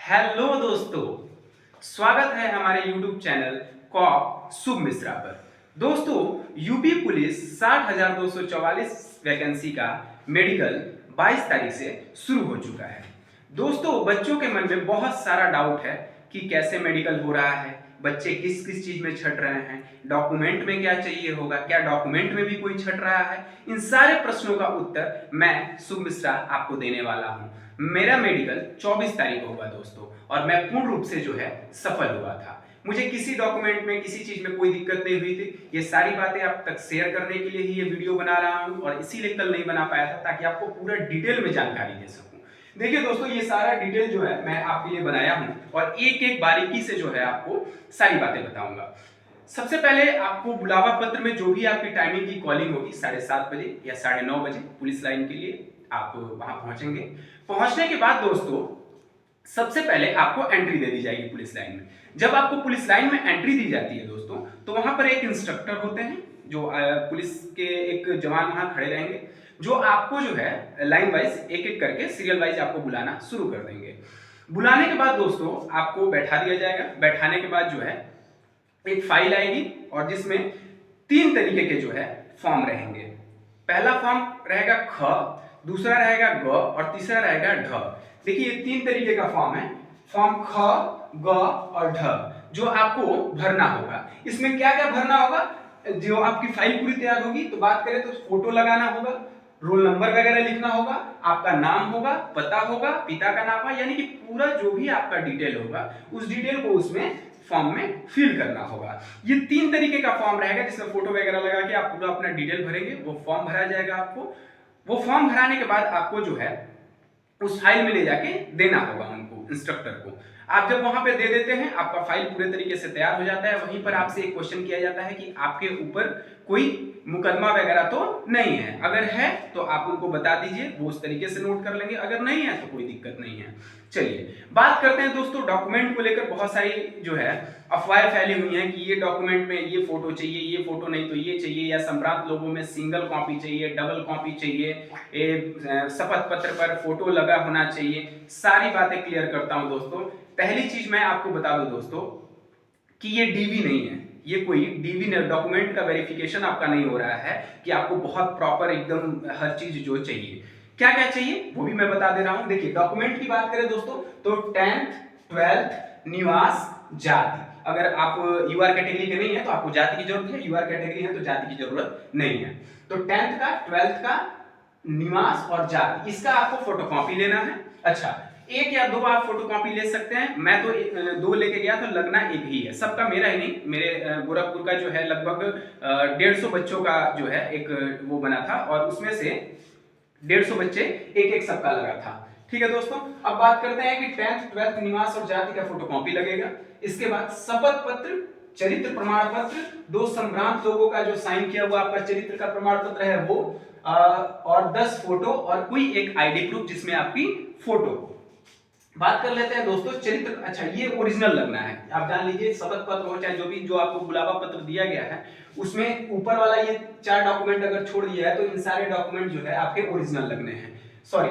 Hello दोस्तों, स्वागत है हमारे YouTube चैनल कॉप शुभ मिश्रा पर। दोस्तों, यूपी पुलिस 60,244 वैकेंसी का मेडिकल 22 तारीख से शुरू हो चुका है। दोस्तों, बच्चों के मन में बहुत सारा डाउट है कि कैसे मेडिकल हो रहा है, बच्चे किस किस चीज में छट रहे हैं, डॉक्यूमेंट में क्या चाहिए होगा, क्या डॉक्यूमेंट में भी कोई छट रहा है। इन सारे प्रश्नों का उत्तर मैं शुभ मिश्रा आपको देने वाला हूं। मेरा मेडिकल 24 तारीख को हुआ दोस्तों, और मैं पूर्ण रूप से जो है सफल हुआ था। मुझे किसी डॉक्यूमेंट में किसी चीज में कोई दिक्कत नहीं हुई थी। ये सारी बातें आप तक शेयर करने के लिए ही ये वीडियो बना रहा हूं, और इसीलिए कल नहीं बना पाया था ताकि आपको पूरा डिटेल में जानकारी दे सकूं। देखिए दोस्तों, ये सारा डिटेल जो है मैं आपके लिए बनाया हूं, और एक एक बारीकी से जो है आपको सारी बातें बताऊंगा। सबसे पहले आपको बुलावा पत्र में जो भी आपकी टाइमिंग की कॉलिंग होगी 7:30 बजे या 9:30 बजे पुलिस लाइन के लिए आप वहां पहुंचेंगे। पहुंचने के बाद दोस्तों, सबसे पहले आपको एंट्री दे दी जाएगी पुलिस लाइन में। जब आपको पुलिस लाइन में एंट्री दी जाती है दोस्तों, तो वहां पर एक इंस्ट्रक्टर होते हैं, जो पुलिस के एक जवान वहां खड़े रहेंगे, जो आपको जो है लाइन वाइज एक एक करके सीरियल वाइज आपको बुलाना शुरू कर देंगे। बुलाने के बाद दोस्तों आपको बैठा दिया जाएगा। बैठाने के बाद जो है एक फाइल आएगी, और जिसमें 3 तरीके के जो है फॉर्म रहेंगे। पहला फॉर्म रहेगा ख, दूसरा रहेगा ग, और तीसरा रहेगा ढ। देखिए, ये 3 तरीके का फॉर्म है। फॉर्म ख, ग और ढ जो आपको भरना होगा। इसमें क्या क्या भरना होगा? जो आपकी फाइल पूरी तैयार होगी तो बात करें तो फोटो लगाना होगा, रोल नंबर वगैरह लिखना होगा, आपका नाम होगा, पता होगा, पिता का नाम होगा, यानी कि पूरा जो भी आपका डिटेल होगा उस डिटेल को उसमें फॉर्म में फिल करना होगा। ये 3 तरीके का फॉर्म रहेगा, जिसमें फोटो वगैरह लगा के आप पूरा अपना डिटेल भरेंगे। वो फॉर्म भरा जाएगा आपको। वो फॉर्म भराने के बाद आपको जो है उस फाइल में ले जाके देना होगा उनको, इंस्ट्रक्टर को। आप जब वहां पे दे देते हैं, आपका फाइल पूरे तरीके से तैयार हो जाता है। वहीं पर आपसे एक क्वेश्चन किया जाता है कि आपके ऊपर कोई मुकदमा वगैरह तो नहीं है। अगर है तो आप उनको बता दीजिए, वो उस तरीके से नोट कर लेंगे। अगर नहीं है तो कोई दिक्कत नहीं है। चलिए बात करते हैं दोस्तों, डॉक्यूमेंट को लेकर बहुत सारी जो है अफवाहें फैली हुई हैं कि ये डॉक्यूमेंट में ये फोटो चाहिए, ये फोटो नहीं तो ये चाहिए, या संभ्रांत लोगों में सिंगल कॉपी चाहिए, डबल कॉपी चाहिए, शपथ पत्र पर फोटो लगा होना चाहिए। सारी बातें क्लियर करता हूं दोस्तों। पहली चीज मैं आपको बता दूं दोस्तों कि ये डीवी नहीं है। ये कोई डीवी डॉक्यूमेंट का वेरिफिकेशन आपका नहीं हो रहा है कि आपको बहुत प्रॉपर एकदम हर चीज जो चाहिए। क्या क्या चाहिए वो भी मैं बता दे रहा हूं। देखिए, डॉक्यूमेंट की बात करें दोस्तों, तो 10th 12th निवास जाति। अगर आप यूआर कैटेगरी के नहीं है तो आपको जाति की जरूरत है, यूआर कैटेगरी है तो जाति की जरूरत नहीं है। तो 10th का 12th का निवास और जाति, इसका आपको फोटोकॉपी लेना है। अच्छा, 1 या 2 आप फोटोकॉपी ले सकते हैं। मैं तो 2 लेके गया, तो लगना एक ही है सबका, मेरा ही नहीं। मेरे गोरखपुर का जो है लगभग 150 बच्चों का जो है एक वो बना था, और उसमें से 150 बच्चे एक एक सबका लगा था। ठीक है दोस्तों, अब बात करते हैं कि 10th 12th निवास और जाति का फोटोकॉपी लगेगा। इसके बाद शपथ पत्र, चरित्र प्रमाण पत्र, 2 संभ्रांत लोगों का जो साइन किया हुआ आपका चरित्र का प्रमाण पत्र है वो, और 10 फोटो और कोई एक आईडी प्रूफ जिसमें आपकी फोटो हो। बात कर लेते हैं दोस्तों चरित्र। अच्छा, ये ओरिजिनल लगना है। आप जान लीजिए, शपथ पत्र हो चाहे जो भी जो आपको बुलावा पत्र दिया गया है, उसमें ऊपर वाला ये 4 डॉक्यूमेंट अगर छोड़ दिया है तो इन सारे डॉक्यूमेंट जो है आपके ओरिजिनल लगने हैं। सॉरी,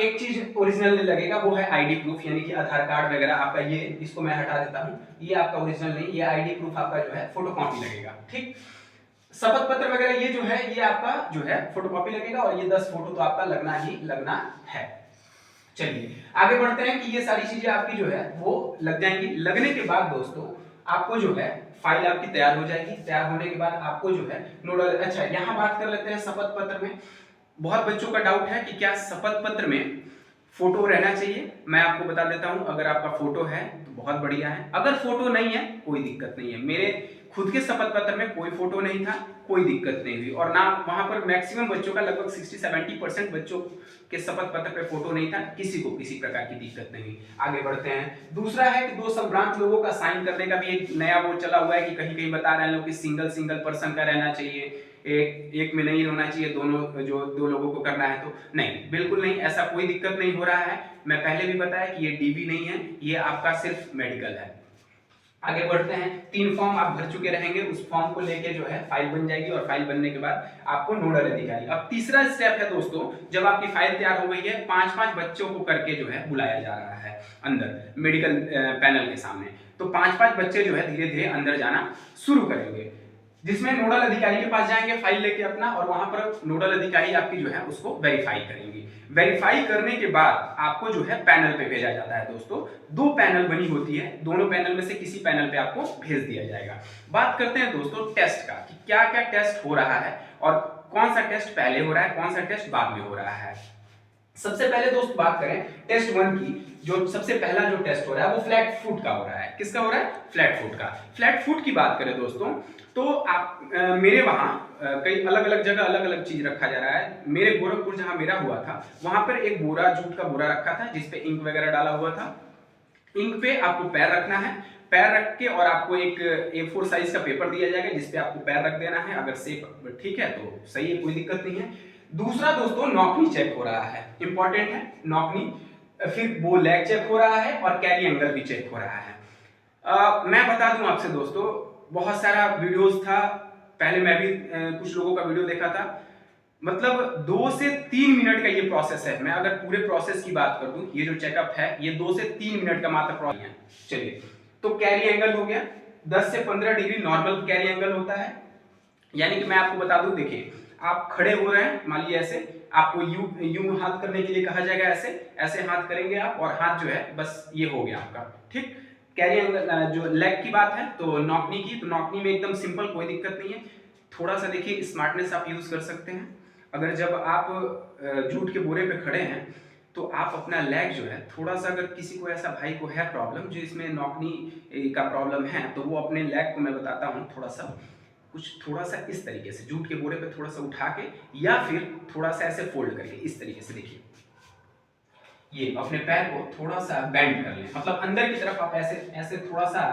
एक चीज ओरिजिनल नहीं लगेगा, वो है आईडी प्रूफ, यानी कि आधार कार्ड वगैरह आपका। ये इसको मैं हटा देता हूं, ये आपका ओरिजिनल नहीं, ये आईडी प्रूफ आपका जो है फोटोकॉपी लगेगा। ठीक, शपथ पत्र वगैरह ये जो है ये आपका जो है फोटोकॉपी लगेगा, और ये 10 फोटो तो आपका लगना ही लगना है। चलिए आगे बढ़ते हैं कि ये सारी चीजें आपकी जो है वो लग जाएंगी। लगने के बाद दोस्तों आपको जो है फाइल आपकी तैयार हो जाएगी। तैयार होने के बाद आपको जो है नोडल। अच्छा, यहाँ बात कर लेते हैं शपथ पत्र में। बहुत बच्चों का डाउट है कि क्या शपथ पत्र में फोटो रहना चाहिए। मैं आपको बता देता हूं, अगर आपका फोटो है तो बहुत बढ़िया है, अगर फोटो नहीं है कोई दिक्कत नहीं है। मेरे खुद के शपथ पत्र में कोई फोटो नहीं था, कोई दिक्कत नहीं हुई, और ना वहां पर मैक्सिमम बच्चों का लगभग 60-70% बच्चों के शपथ पत्र पे फोटो नहीं था। किसी को किसी प्रकार की दिक्कत नहीं हुई। आगे बढ़ते हैं। दूसरा है कि 2 संभ्रांत लोगों का साइन करने का भी एक नया वो चला हुआ है कि कहीं कहीं बता रहे हैं लोग कि सिंगल पर्सन का रहना चाहिए, एक में नहीं होना चाहिए, दोनों जो 2 लोगों को करना है तो नहीं, बिल्कुल नहीं, ऐसा कोई दिक्कत नहीं हो रहा है। मैं पहले भी बताया कि ये डीवी नहीं है, ये आपका सिर्फ मेडिकल है। आगे बढ़ते हैं। 3 फॉर्म आप भर चुके रहेंगे, उस फॉर्म को लेके जो है फाइल बन जाएगी और फाइल बनने के बाद आपको नोडल अधिकारी। अब तीसरा स्टेप है दोस्तों, जब आपकी फाइल तैयार हो गई है, 5-5 बच्चों को करके जो है बुलाया जा रहा है अंदर मेडिकल पैनल के सामने। तो 5-5 बच्चे जो है धीरे धीरे अंदर जाना शुरू करेंगे, जिसमें नोडल अधिकारी के पास जाएंगे फाइल लेके अपना, और वहां पर नोडल अधिकारी आपकी जो है उसको वेरीफाई करेंगे। वेरीफाई करने के बाद आपको जो है पैनल पे भेजा जाता है दोस्तों। 2 पैनल बनी होती है, दोनों पैनल में से किसी पैनल पे आपको भेज दिया जाएगा। बात करते हैं दोस्तों टेस्ट का, कि क्या क्या टेस्ट हो रहा है और कौन सा टेस्ट पहले हो रहा है, कौन सा टेस्ट बाद में हो रहा है। सबसे पहले दोस्त बात करें टेस्ट 1 की, जो सबसे पहला जो टेस्ट हो रहा है वो फ्लैट फुट का हो रहा है। किसका हो रहा है? फ्लैट फुट का। फ्लैट फुट की बात करें दोस्तों, तो आप मेरे वहां कई अलग अलग जगह अलग अलग चीज रखा जा रहा है। मेरे गोरखपुर जहां मेरा हुआ था, वहां पर एक बोरा, जूट का बोरा रखा था जिसपे इंक वगैरह डाला हुआ था। इंक पे आपको पैर रखना है, पैर रख के और आपको एक A4 साइज का पेपर दिया जाएगा जिसपे आपको पैर रख देना है। अगर सेफ ठीक है तो सही है, कोई दिक्कत नहीं है। दूसरा दोस्तों नॉकनी चेक हो रहा है, इंपॉर्टेंट है नॉकनी। फिर वो लेग चेक हो रहा है और कैरी एंगल भी चेक हो रहा है। मैं बता दूं आपसे दोस्तों, बहुत सारा वीडियोस था, पहले मैं भी कुछ लोगों का वीडियो देखा था। मतलब 2 से 3 मिनट का ये प्रोसेस है। मैं अगर पूरे प्रोसेस की बात कर दूं, ये जो चेकअप है ये 2 से 3 मिनट का मात्र प्रोसेस है। चलिए, तो कैरी एंगल हो गया, 10 से 15 डिग्री नॉर्मल कैरी एंगल होता है। यानी कि मैं आपको बता दूं, देखिए आप खड़े हो रहे हैं, मान लीजिए ऐसे, आपको यूं हाथ करने के लिए कहा जाएगा, ऐसे ऐसे हाथ करेंगे आप, और हाथ जो है बस ये हो गया आपका, ठीक। कैरी एंगल जो लेग की बात है, तो नॉकनी की, तो नॉकनी में एकदम सिंपल, कोई दिक्कत नहीं है। थोड़ा सा देखिए स्मार्टनेस आप यूज कर सकते हैं। अगर जब आप जूट के बोरे पे खड़े हैं तो आप अपना लेग जो है थोड़ा सा, अगर किसी को ऐसा भाई को है प्रॉब्लम जो इसमें नॉकनी का प्रॉब्लम है, तो वो अपने लेग को, मैं बताता हूँ, थोड़ा सा इस तरीके से जूट के बोरे पे थोड़ा सा उठा के, या फिर थोड़ा सा ऐसे फोल्ड करके, इस तरीके से देखिए, ये अपने पैर को थोड़ा सा बेंड कर लें, मतलब अंदर की तरफ आप ऐसे ऐसे थोड़ा सा,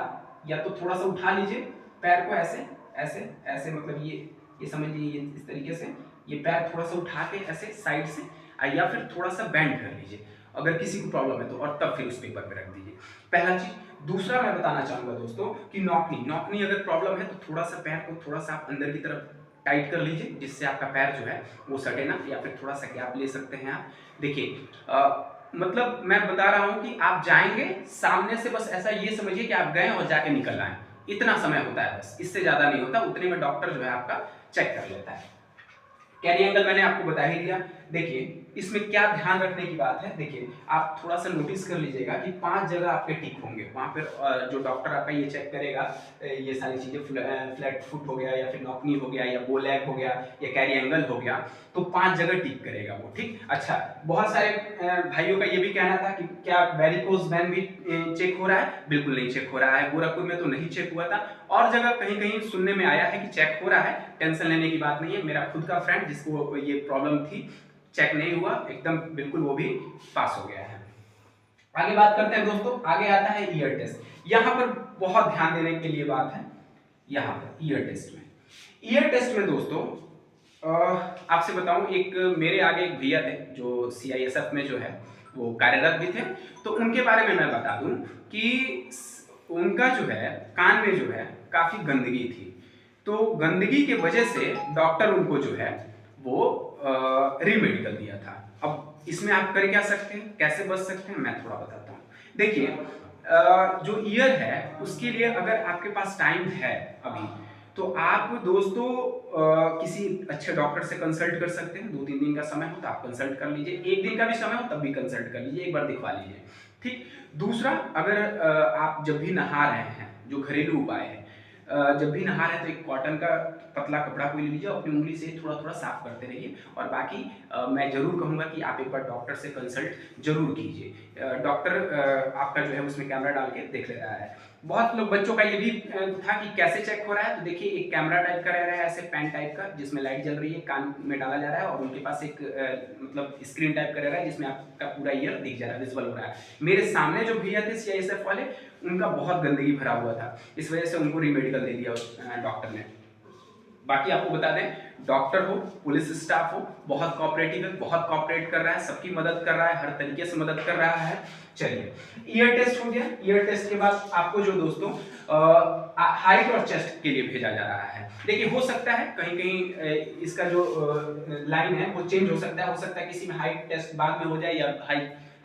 या तो थोड़ा सा उठा लीजिए पैर को, ऐसे ऐसे ऐसे, मतलब ये समझ लीजिए, इस तरीके से ये पैर थोड़ा सा उठा के ऐसे साइड से, या फिर थोड़ा सा बेंड कर लीजिए अगर किसी को प्रॉब्लम है तो, और तब फिर उस पेपर पे रख दीजिए। पहला चीज। दूसरा मैं बताना चाहूंगा दोस्तों कि नॉकनी अगर प्रॉब्लम है तो थोड़ा सा पैर को थोड़ा सा आप अंदर की तरफ टाइट कर लीजिए, जिससे आपका पैर जो है वो सटे ना, या फिर थोड़ा सा गैप ले सकते हैं आप। देखिए मतलब मैं बता रहा हूं कि आप जाएंगे सामने से, बस ऐसा ये समझिए कि आप गए और जाके निकल आए, इतना समय होता है बस, इससे ज्यादा नहीं होता। उतने में डॉक्टर जो है आपका चेक कर लेता है। कैरी एंगल मैंने आपको बता ही दिया। देखिए इसमें क्या ध्यान रखने की बात है, देखिए आप थोड़ा सा नोटिस कर लीजिएगा कि 5 जगह आपके टिक होंगे वहां पर। जो डॉक्टर आपका ये चेक करेगा, ये सारी चीजें, फ्लैट फुट हो गया, या फिर नॉकनी हो गया, या बो लेग हो गया, या कैरी एंगल हो गया, तो 5 जगह टिक करेगा वो, ठीक। अच्छा, बहुत सारे भाइयों का ये भी कहना था कि क्या वेरिकोज वेन भी चेक हो रहा है? बिल्कुल नहीं चेक हो रहा है, गोरखपुर में तो नहीं चेक हुआ था, और जगह कहीं कहीं सुनने में आया है कि चेक हो रहा है। टेंशन लेने की बात नहीं है। मेरा खुद का फ्रेंड जिसको ये प्रॉब्लम थी, चेक नहीं हुआ, एकदम बिल्कुल वो भी पास हो गया है। आगे बात करते हैं दोस्तों, आगे आता है ईयर टेस्ट। यहां पर बहुत ध्यान देने के लिए बात है, यहां पर ईयर टेस्ट में दोस्तों आपसे बताऊं, एक मेरे आगे एक भैया थे जो CISF में जो है वो कार्यरत भी थे, तो उनके बारे में मैं बता दूं कि उनका जो है कान में जो है काफी गंदगी थी, तो गंदगी की वजह से डॉक्टर उनको जो है वो रीमेडिकल दिया था। अब इसमें आप कर क्या सकते हैं, कैसे बच सकते हैं, मैं थोड़ा बताता हूँ। देखिए जो ईयर है उसके लिए अगर आपके पास टाइम है अभी, तो आप दोस्तों किसी अच्छे डॉक्टर से कंसल्ट कर सकते हैं। 2-3 दिन का समय हो तो आप कंसल्ट कर लीजिए, 1 दिन का भी समय हो तब भी कंसल्ट कर लीजिए, एक बार दिखवा लीजिए, ठीक। दूसरा, अगर आप जब भी नहा रहे हैं, जो घरेलू उपाय है, जब भी नहा रहे हैं तो एक कॉटन का पतला कपड़ा कोई ले लीजिए, अपनी उंगली से थोड़ा थोड़ा साफ करते रहिए। और बाकी मैं जरूर कहूँगा कि आप एक बार डॉक्टर से कंसल्ट जरूर कीजिए। डॉक्टर आपका जो है उसमें कैमरा डाल के देख ले रहा है। बहुत लोग, बच्चों का ये भी था कि कैसे चेक हो रहा है, तो देखिए एक कैमरा टाइप का रह रहा है, ऐसे पेन टाइप का, जिसमें लाइट जल रही है, कान में डाला जा रहा है, और उनके पास एक मतलब स्क्रीन टाइप का रह रहा है जिसमें आपका पूरा ईयर दिख जा रहा है, विजुअल हो रहा है। मेरे सामने जो भैया थे CISF वाले, उनका बहुत गंदगी भरा हुआ था, इस वजह से उनको रीमेडिकल दे दिया डॉक्टर ने। बाकी आपको बता दें, डॉक्टर हो, पुलिस स्टाफ हो, बहुत कोऑपरेटिव है, बहुत कोऑपरेट कर रहा है, सबकी मदद कर रहा है, हर तरीके से मदद कर रहा है। चलिए, ईयर टेस्ट हो गया। ईयर टेस्ट के बाद आपको जो दोस्तों हाइट और चेस्ट के लिए भेजा जा रहा है। देखिए, हो सकता है कहीं कहीं इसका जो लाइन है वो चेंज हो सकता है किसी में हाइट टेस्ट बाद में हो जाए या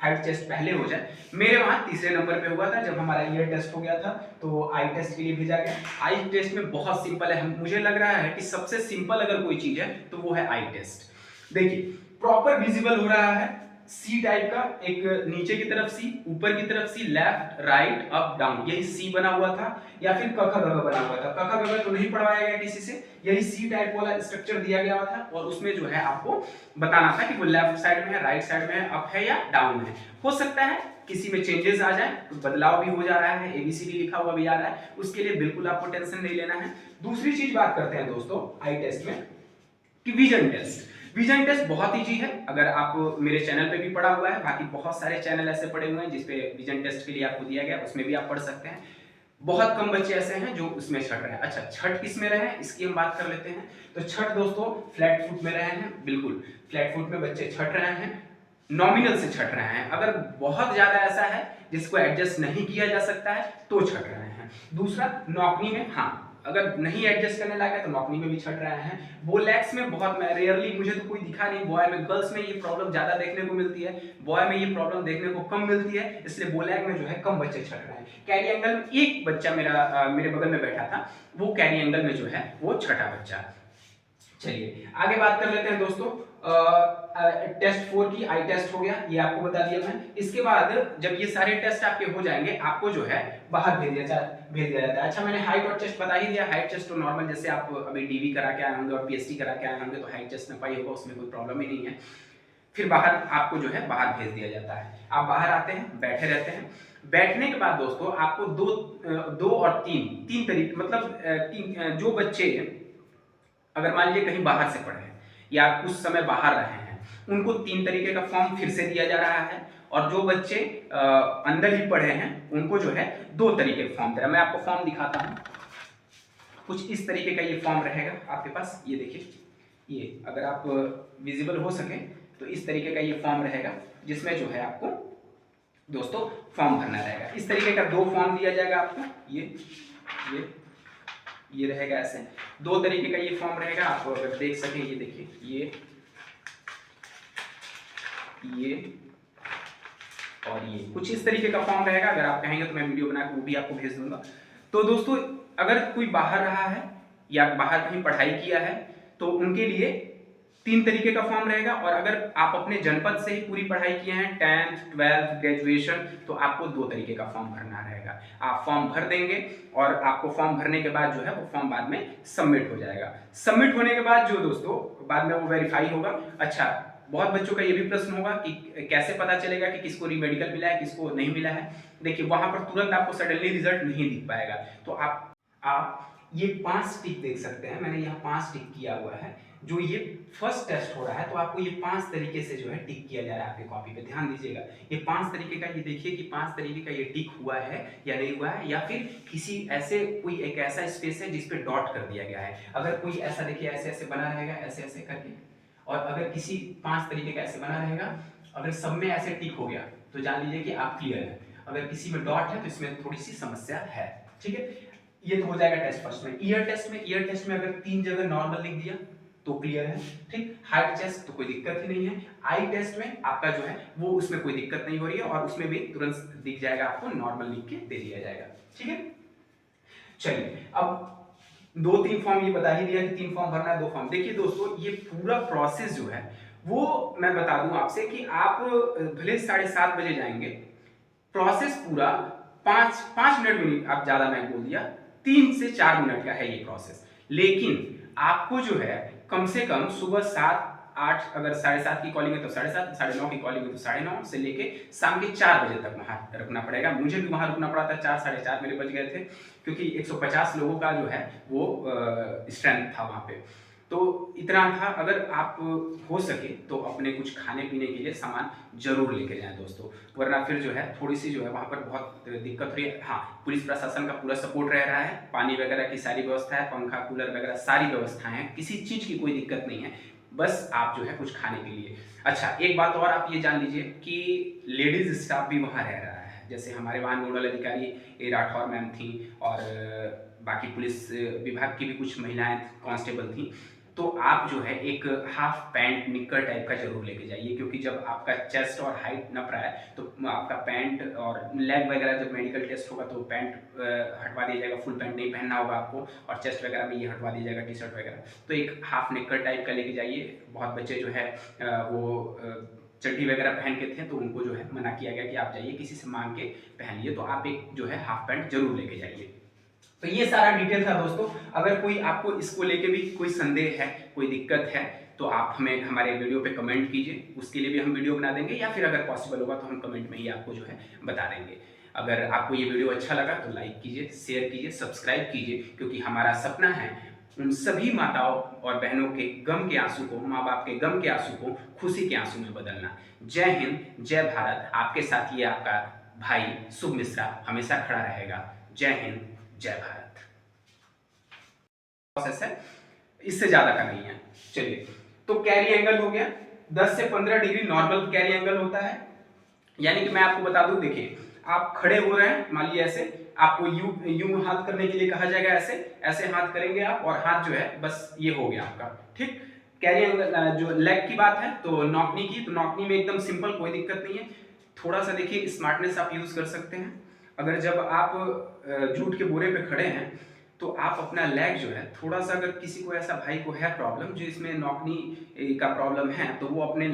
हाइट चेस्ट पहले हो जाए। मेरे वहां तीसरे नंबर पे हुआ था जब हमारा ईयर टेस्ट हो गया था, तो आई टेस्ट के लिए भेजा गया। आई टेस्ट में बहुत सिंपल है, मुझे लग रहा है कि सबसे सिंपल अगर कोई चीज है तो वो है आई टेस्ट। देखिए, प्रॉपर विजिबल हो रहा है, सी टाइप का, एक नीचे की तरफ सी, ऊपर की तरफ सी, लेफ्ट राइट अप डाउन, यही सी बना हुआ था, या फिर क ख ग घ बना हुआ था। क ख ग घ तो नहीं पढ़वाया गया किसी से, यही सी टाइप वाला स्ट्रक्चर दिया गया था, और उसमें जो है आपको बताना था कि वो लेफ्ट साइड में है, राइट साइड में है, अप है या डाउन है। हो सकता है किसी में चेंजेस आ जाए, तो बदलाव भी हो जा रहा है, एबीसीडी लिखा हुआ भी आ रहा है, उसके लिए बिल्कुल आपको टेंशन नहीं लेना है। दूसरी चीज बात करते हैं दोस्तों आई टेस्ट में, कि विजन टेस्ट। विजन टेस्ट बहुत ईजी है, अगर आप मेरे चैनल पे भी पढ़ा हुआ है, बाकी बहुत सारे चैनल ऐसे पड़े हुए हैं जिसपे विजन टेस्ट के लिए आपको दिया गया, उसमें भी आप पढ़ सकते हैं। बहुत कम बच्चे ऐसे हैं जो उसमें छठ रहे हैं। अच्छा, छठ किस में रहे हैं इसकी हम बात कर लेते हैं। तो छठ दोस्तों फ्लैट फुट में रहे हैं, बिल्कुल फ्लैट फुट में बच्चे छठ रहे हैं, नॉमिनल से छठ रहे हैं। अगर बहुत ज्यादा ऐसा है जिसको एडजस्ट नहीं किया जा सकता है तो छठ रहे हैं। दूसरा, नौकरी में, हाँ, अगर नहीं एडजस्ट करने लगा तो नौकरी में भी छट रहे हैं। बोलैक्स में बहुत रेयरली, मुझे तो कोई दिखा नहीं, बॉय में, गर्ल्स में ये प्रॉब्लम ज्यादा देखने को मिलती है, बॉय में ये प्रॉब्लम देखने को कम मिलती है, इसलिए बोलैक में जो है कम बच्चे छट रहे हैं। कैरी एंगल में एक बच्चा मेरे बगल में बैठा था, वो कैरी एंगल में जो है वो छठा बच्चा। चलिए आगे बात कर लेते हैं दोस्तों। टेस्ट 4 की आई टेस्ट हो गया, ये आपको बता दिया मैं। इसके बाद जब ये सारे टेस्ट आपके हो जाएंगे, आपको जो है बाहर भेज दिया जाता है। अच्छा, मैंने हाइट और चेस्ट बता ही दिया। हाइट चेस्ट तो नॉर्मल, जैसे आप अभी डीवी करा के आए होंगे और पीएचडी करा के आए होंगे तो हाइट चेस्ट में पाई होगा, उसमें कोई प्रॉब्लम ही नहीं है। फिर बाहर आपको जो है बाहर भेज दिया जाता है। आप बाहर आते हैं, बैठे रहते हैं। बैठने के बाद दोस्तों आपको दो और तीन तरीके, मतलब जो बच्चे अगर मान लीजिए कहीं बाहर से पढ़े हैं या कुछ समय बाहर रहे हैं, उनको 3 तरीके का फॉर्म फिर से दिया जा रहा है, और जो बच्चे अंदर ही पढ़े हैं उनको जो है 2 तरीके के फॉर्म दे रहा है। मैं आपको फॉर्म दिखाता हूँ, कुछ इस तरीके का ये फॉर्म रहेगा आपके पास। ये देखिए, ये अगर आप विजिबल हो सके तो इस तरीके का ये फॉर्म रहेगा, जिसमें जो है आपको दोस्तों फॉर्म भरना रहेगा। इस तरीके का 2 फॉर्म दिया जाएगा आपको, ये रहेगा ऐसे 2 तरीके का ये फॉर्म रहेगा। आप अगर देख सकें, ये देखिए, ये और ये कुछ इस तरीके का फॉर्म रहेगा। अगर आप कहेंगे तो मैं वीडियो बना के वो भी आपको भेज दूंगा। तो दोस्तों अगर कोई बाहर रहा है या बाहर कहीं पढ़ाई किया है तो उनके लिए 3 तरीके का फॉर्म रहेगा, और अगर आप अपने जनपद से ही पूरी पढ़ाई किए हैं, 10th 12th ग्रेजुएशन, तो आपको 2 तरीके का फॉर्म भरना रहेगा। आप फॉर्म भर देंगे और आपको फॉर्म भरने के बाद जो है वो फॉर्म बाद में सबमिट हो जाएगा। सबमिट होने के बाद जो दोस्तों बाद में वो वेरीफाई होगा। अच्छा, बहुत बच्चों का ये भी प्रश्न होगा कि कैसे पता चलेगा कि किसको रीमेडिकल मिला है, किसको नहीं मिला है। देखिए, वहां पर तुरंत आपको सडनली रिजल्ट नहीं दिख पाएगा, तो आप ये 5 टिक देख सकते हैं। मैंने यहाँ 5 टिक किया हुआ है। जो ये फर्स्ट टेस्ट हो रहा है तो आपको ये 5 तरीके से जो है टिक किया जा रहा है आपकी कॉपी पे, ध्यान दीजिएगा। ये 5 तरीके का, ये देखिए कि 5 तरीके का ये टिक हुआ है या नहीं हुआ है, या फिर किसी ऐसे कोई एक ऐसा स्पेस है जिसपे डॉट कर दिया गया है। अगर कोई ऐसा देखिए ऐसे ऐसे बना रहेगा, ऐसे ऐसे करके, और अगर किसी 5 तरीके का ऐसे बना रहेगा, अगर सब में ऐसे टिक हो गया तो जान लीजिए कि आप क्लियर है। अगर किसी में डॉट है तो इसमें थोड़ी सी समस्या है। ठीक है, ये तो हो जाएगा टेस्ट फर्स्ट में। ईयर टेस्ट में अगर 3 जगह नॉर्मल लिख दिया तो क्लियर है। ठीक, हाइट चेस्ट तो कोई दिक्कत ही नहीं है। आई टेस्ट में आपका जो है वो उसमें कोई दिक्कत नहीं हो रही है, और उसमें भी तुरंत दिख जाएगा, आपको नॉर्मल लिख के दे दिया जाएगा। ठीक है, चलिए अब 2-3 फॉर्म ये बता ही दिया कि 3 फॉर्म भरना है, 2 फॉर्म। देखिए दोस्तों, ये पूरा प्रोसेस जो है वो मैं बता दूं आपसे कि आप भले 7:30 बजे जाएंगे, प्रोसेस पूरा 5 मिनट में, आप ज्यादा मैं बोल दिया, 3 से 4 मिनट का है ये प्रोसेस। लेकिन आपको जो है कम से कम सुबह 7-8, अगर 7:30 की कॉलिंग है तो 7:30, 9:30 की कॉलिंग है तो 9:30 से लेके शाम के 4 बजे तक वहां रुकना पड़ेगा। मुझे भी वहां रुकना पड़ा था, 4 साढ़े 4 मेरे बज गए थे, क्योंकि 150 लोगों का जो है वो स्ट्रेंथ था वहां पे। तो इतना था। अगर आप हो सके तो अपने कुछ खाने पीने के लिए सामान जरूर लेके जाएं दोस्तों, वरना फिर जो है थोड़ी सी जो है वहाँ पर बहुत दिक्कत हो रही है। हाँ, पुलिस प्रशासन का पूरा सपोर्ट रह रहा है, पानी वगैरह की सारी व्यवस्था है, पंखा कूलर वगैरह सारी व्यवस्थाएं हैं, किसी चीज़ की कोई दिक्कत नहीं है, बस आप जो है कुछ खाने के लिए। अच्छा, एक बात और आप ये जान लीजिए कि लेडीज स्टाफ भी वहाँ रह रहा है, जैसे हमारे वहाँ नोडल अधिकारी ए राठौर मैम थी और बाकी पुलिस विभाग की भी कुछ महिलाएं कांस्टेबल थी। तो आप जो है एक हाफ पैंट निक्कर टाइप का जरूर लेके जाइए, क्योंकि जब आपका चेस्ट और हाइट नप रहा है तो आपका पैंट और लेग वगैरह जब मेडिकल टेस्ट होगा तो पैंट हटवा दिया जाएगा, फुल पैंट नहीं पहनना होगा आपको, और चेस्ट वगैरह में ये हटवा दिया जाएगा, टी शर्ट वगैरह। तो एक हाफ निक्कर टाइप का लेके जाइए। बहुत बच्चे जो है वो चड्डी वगैरह पहन के थे तो उनको जो है मना किया गया कि आप जाइए किसी से मांग के पहनिए, तो आप एक जो है हाफ पैंट जरूर लेके जाइए। तो ये सारा डिटेल था दोस्तों। अगर कोई आपको इसको लेके भी कोई संदेह है, कोई दिक्कत है, तो आप हमें हमारे वीडियो पे कमेंट कीजिए, उसके लिए भी हम वीडियो बना देंगे, या फिर अगर पॉसिबल होगा तो हम कमेंट में ही आपको जो है बता देंगे। अगर आपको ये वीडियो अच्छा लगा तो लाइक कीजिए, शेयर कीजिए, सब्सक्राइब कीजिए, क्योंकि हमारा सपना है उन सभी माताओं और बहनों के गम के आंसू को, माँ बाप के गम के आंसू को खुशी के आंसू में बदलना। जय हिंद, जय भारत। आपके साथ ये आपका भाई शुभ मिश्रा हमेशा खड़ा रहेगा। जय हिंद, जय भारत। प्रोसेस है, इससे ज्यादा का नहीं है। चलिए, तो कैरी एंगल हो गया 10 से 15 डिग्री नॉर्मल कैरी एंगल होता है। यानी कि मैं आपको बता दूं, देखिए आप खड़े हो रहे हैं, मान लीजिए ऐसे, आपको यूं हाथ करने के लिए कहा जाएगा, ऐसे ऐसे हाथ करेंगे आप, और हाथ जो है बस ये हो गया आपका, ठीक। कैरी एंगल जो लेग की बात है तो नौकनी की, तो नौकनी में एकदम सिंपल, कोई दिक्कत नहीं है। थोड़ा सा देखिए स्मार्टनेस आप यूज कर सकते हैं। अगर जब आप जूट के बोरे पे खड़े हैं तो आप अपना लेग जो है थोड़ा सा, अगर किसी को ऐसा भाई को है प्रॉब्लम जो इसमें नौकनी का प्रॉब्लम है, तो वो अपने